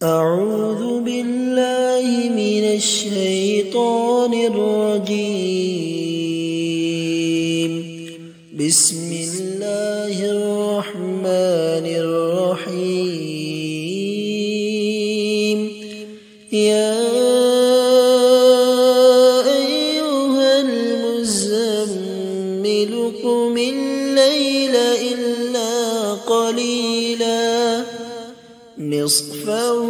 أعوذ بالله من الشيطان الرجيم. بسم الله الرحمن الرحيم. يا أيها المزمل قم الليل إلا قليلا نصفه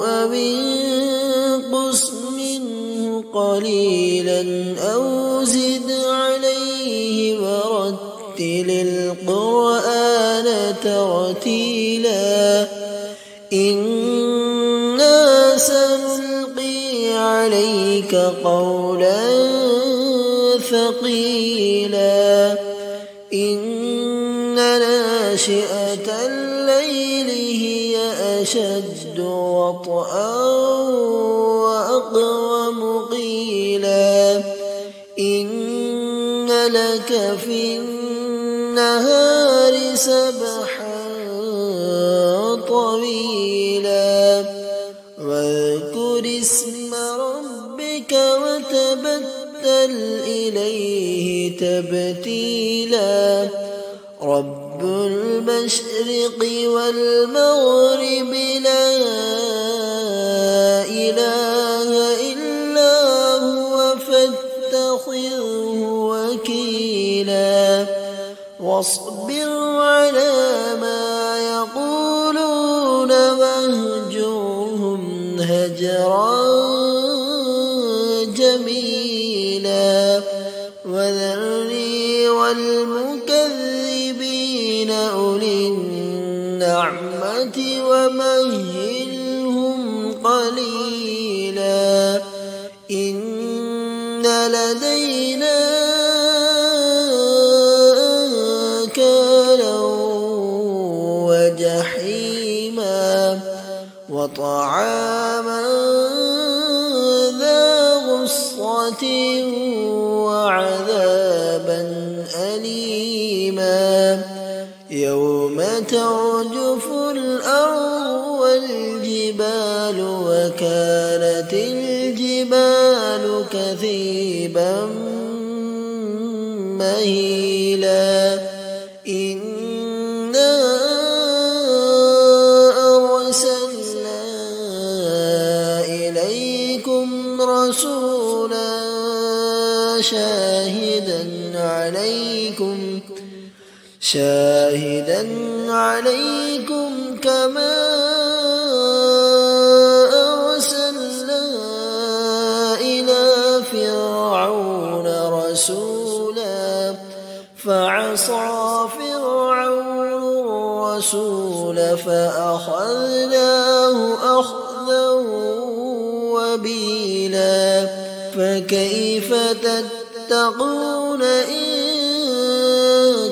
أو انقص منه قليلا أو زد عليه ورتل القرآن ترتيلا إنا سنلقي عليك قولا ثقيلا إن ناشئة الليل هي أشد وطئا وأقوم قيلا إن لك في النهار سبحا طويلا واذكر اسم ربك وتبتل إليه تبتيلا رب المشرق والمغرب لا إله إلا هو فاتخذه وكيلا واصبر على ما يقولون واهجرهم هجرا جميلا وذرني والمكذبين أولي النعمة ومهلهم قليلا إن لدينا أنكالا وجحيما وطعاما ذا غصة وعذابا أليما يوم ترجف الأرض والجبال وكانت الجبال كثيبا مهيلا إنا أرسلنا إليكم رسولا شاهدا عليكم كما أرسلنا إلى فرعون رسولا فعصى فرعون الرسول فأخذناه أخذا وبيلا فكيف تتقون إن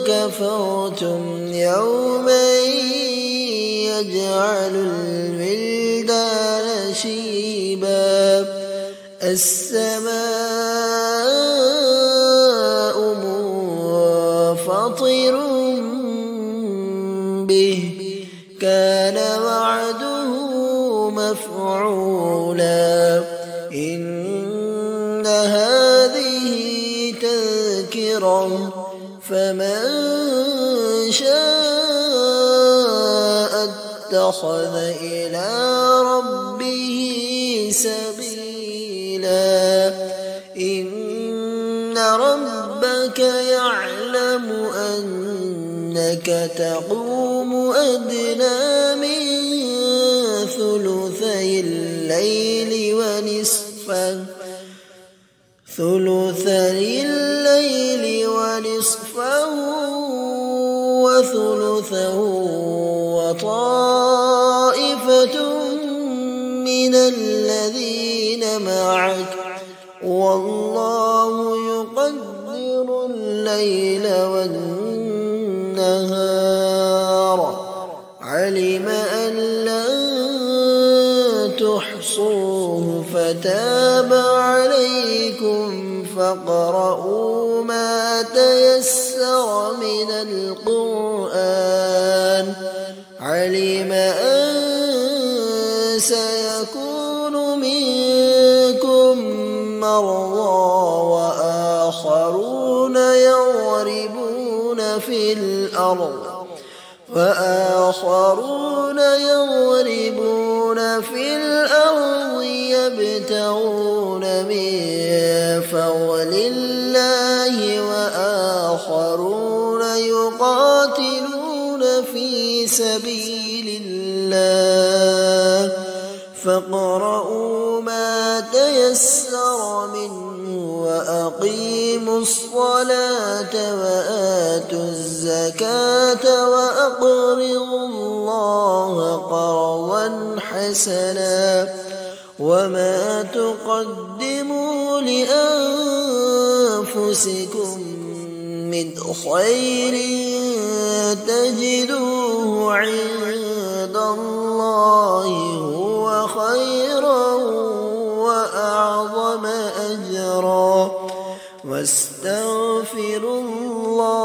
كفرتم يوما يجعل الولدان شيبا السماء منفطر به كان وعده مفعولا إن هذه تذكرة فمن شاء اتخذ إلى ربه سبيلا إن ربك يعلم أنك تقوم أدنى من ثلثي الليل ونصفه وثلثه وطائفة من الذين معك والله يقدر الليل والنهار علم أن لن تحصوه فتاب عليكم فاقرؤوا ما تيسر تيسر من القرآن علم أن سيكون منكم مرضى وآخرون يضربون في الأرض يبتغون من فضل الله وآخرون يقاتلون في سبيل الله فاقرؤوا ما تيسر منه وأقيموا الصلاة وآتوا الزكاة وأقرضوا الله قرضا حسنا وما تقدموا لأنفسكم من خير تجدوه عند الله هو خيرا وأعظم أجرا واستغفروا الله